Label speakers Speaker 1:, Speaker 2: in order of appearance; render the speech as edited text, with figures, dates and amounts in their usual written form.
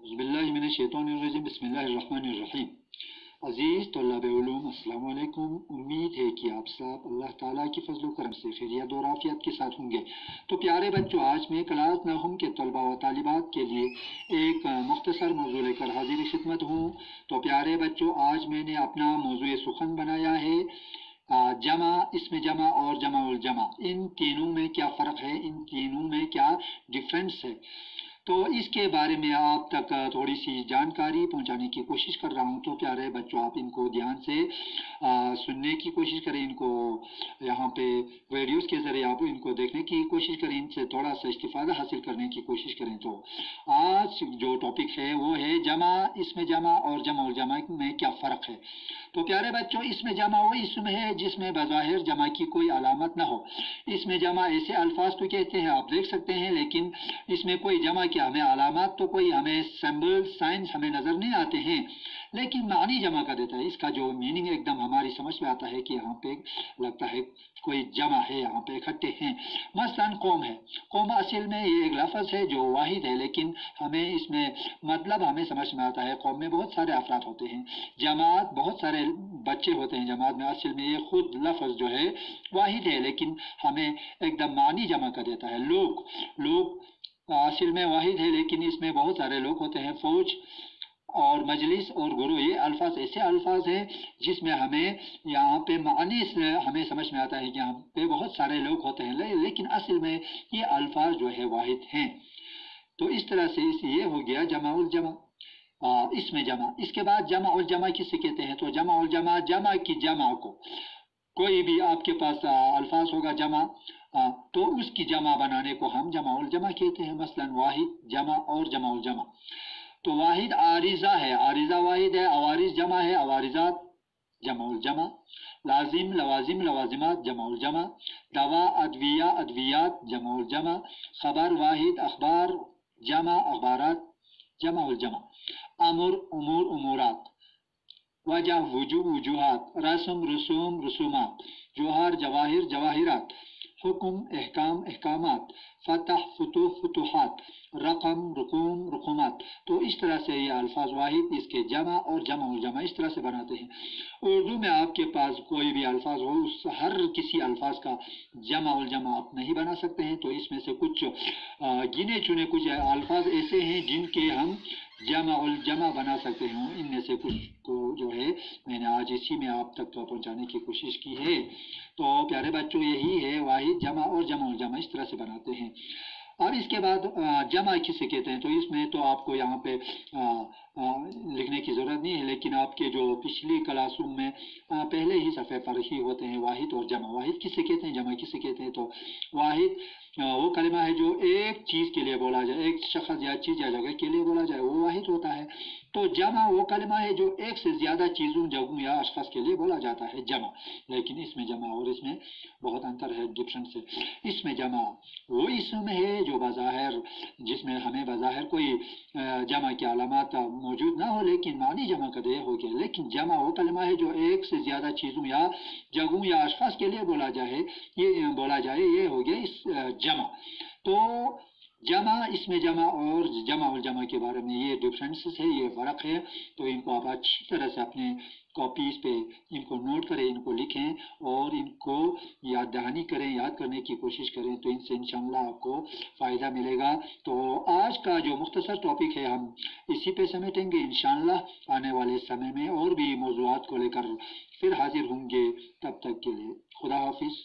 Speaker 1: बिस्मिल्लाहिर्रहमानिर्रहीम बिस्मिल्लाहिर्रहमानिर्रहीम। अज़ीज़ तल्लाब उलूम अस्सलाम वालेकुम। उम्मीद है कि आप सब अल्लाह ताला की फजल करम से खैरियत और आफियत के साथ होंगे। तो प्यारे बच्चों, आज मैं क्लास नहम के तलबा व तालिबात के लिए एक मुख्तसर मौजू लेकर हाजिर खिदमत हूँ। तो प्यारे बच्चों, आज मैंने अपना मौजू सुखन बनाया है जमा, इसमें जमा और जमा उल जमा। इन तीनों में क्या फ़र्क है, इन तीनों में क्या डिफरेंस है, तो इसके बारे में आप तक थोड़ी सी जानकारी पहुंचाने की कोशिश कर रहा हूं। तो प्यारे बच्चों, आप इनको ध्यान से सुनने की कोशिश करें, इनको यहाँ पे वीडियोस के ज़रिए आप इनको देखने की कोशिश करें, इनसे थोड़ा सा इस्तिफ़ादा हासिल करने की कोशिश करें। तो आज जो टॉपिक है वो है जमा, इसमें जमा और जमा उल जमा में क्या फ़र्क है। तो प्यारे बच्चों, इसमें जमा वो इसम है जिसमें बज़ाहिर जमा की कोई अलामत ना हो। इसमें जमा ऐसे अल्फाज तो कहते हैं, आप देख सकते हैं, लेकिन इसमें कोई जमा की हमें अलामत तो कोई हमें सिंबल साइंस हमें नज़र नहीं आते हैं, लेकिन मानी जमा का देता है। इसका जो मीनिंग एकदम हमारी समझ में आता है कि यहाँ पे लगता है कोई जमा है, यहाँ पे इकट्ठे हैं। मसलन कौम है, कौम असल में ये एक लफ्ज़ है जो वाहिद है, लेकिन हमें इसमें मतलब हमें समझ में आता है कौम में बहुत सारे अफराद होते हैं, जमात बहुत सारे बच्चे होते हैं जमात में। असल में ये खुद लफ्ज़ जो है वाहिद है, लेकिन हमें एकदम मानी जमा का देता है। लोग असल में वाहिद है, लेकिन इसमें बहुत सारे लोग होते हैं। फौज और मजलिस और गुरु, ये अल्फाज ऐसे अल्फाज हैं जिसमें हमें यहाँ पे मानी से हमें समझ में आता है कि यहाँ पे बहुत सारे लोग होते हैं, लेकिन असल में ये अल्फाज जो है वाहिद हैं। तो इस तरह से ये हो गया जमा उल जमा, इसमें जमा। इसके बाद जमा उल जमा किसे कहते हैं। तो जमा उल जमा, जमा की जमा को, कोई भी आपके पास अल्फाज होगा जमा, तो उसकी जमा बनाने को हम जमा उल जमा कहते हैं। मसलन वाहिद जमा और जमा उल जमा। तो वाहिद आरिजा है, आरिजा वाहिद है। अवारिज जमा है, अवारिजात जमा उल जमा। लाजिम लवाजिम लवाजिमात जमा उल जमा। दवा अदविया अदवियात जमा उल जमा। खबर वाहिद अखबार जमा अखबारात जमा उल जमा। अमुर उमूर उमूरात। वजह वजूह वजूहात। रस्म रसूम रसूमात। जोहर जवाहिर जवाहिरात। हुक्म अहकाम अहकामात। फतह फतुह फतुहात। रकम रकूम रकूमात। तो इस तरह से ये अल्फाज वाहिद, इसके जमा और जमा उल जमा इस तरह से बनाते हैं। उर्दू में आपके पास कोई भी अल्फाज हो, उस हर किसी अल्फाज का जमा उल जमा आप नहीं बना सकते हैं। तो इसमें से कुछ गिने चुने कुछ अल्फाज ऐसे हैं जिनके हम जमा उल जमा बना सकते हैं। इनमें से कुछ को जो है मैंने आज इसी में आप तक तो पहुंचाने की कोशिश की है। तो प्यारे बच्चों, यही है वाहिद जमा और जमा उल जमा इस तरह से बनाते हैं। अब इसके बाद जमा किसे कहते हैं। तो इसमें तो आपको यहाँ पे लिखने की ज़रूरत नहीं है, लेकिन आपके जो पिछली क्लासों में पहले ही सफ़े पर ही होते हैं वाहिद और जमा। वाहिद किसे कहते हैं, जमा किसे कहते हैं। तो वाहिद वो कलिमा है जो एक चीज़ के लिए बोला जाए, एक शख्स या चीज़ या जगह के लिए बोला जाए, वो वाहिद होता है। तो जमा वो कलिमा है जो एक से ज़्यादा चीज़ों जगहों या अशख़ास के लिए बोला जाता है, जमा। लेकिन इसमें जमा और इसमें बहुत अंतर है, डिफरेंस है। इसमें जमा वो इसम है जो बज़ाहिर, जिसमें हमें बज़ाहिर कोई जमा की अलामत मौजूद ना हो, लेकिन मानी जमा का दे हो गया। लेकिन जमा वो कलिमा है जो एक से ज़्यादा चीज़ों या जगहों या अशख़ास के लिए बोला जाए, ये हो गया इस जमा। तो जमा, इसमें जमा और जमा उल जमा के बारे में ये डिफरेंसेस है, ये फ़र्क है। तो इनको आप अच्छी तरह से अपने कॉपीज़ पे इनको नोट करें, इनको लिखें और इनको याद दहानी करें, याद करने की कोशिश करें। तो इनसे इंशाअल्लाह आपको फ़ायदा मिलेगा। तो आज का जो मुख्तसर टॉपिक है हम इसी पे समेटेंगे इंशाअल्लाह। आने वाले समय में और भी मौज़ूआत को लेकर फिर हाजिर होंगे। तब तक के लिए खुदा हाफिज़।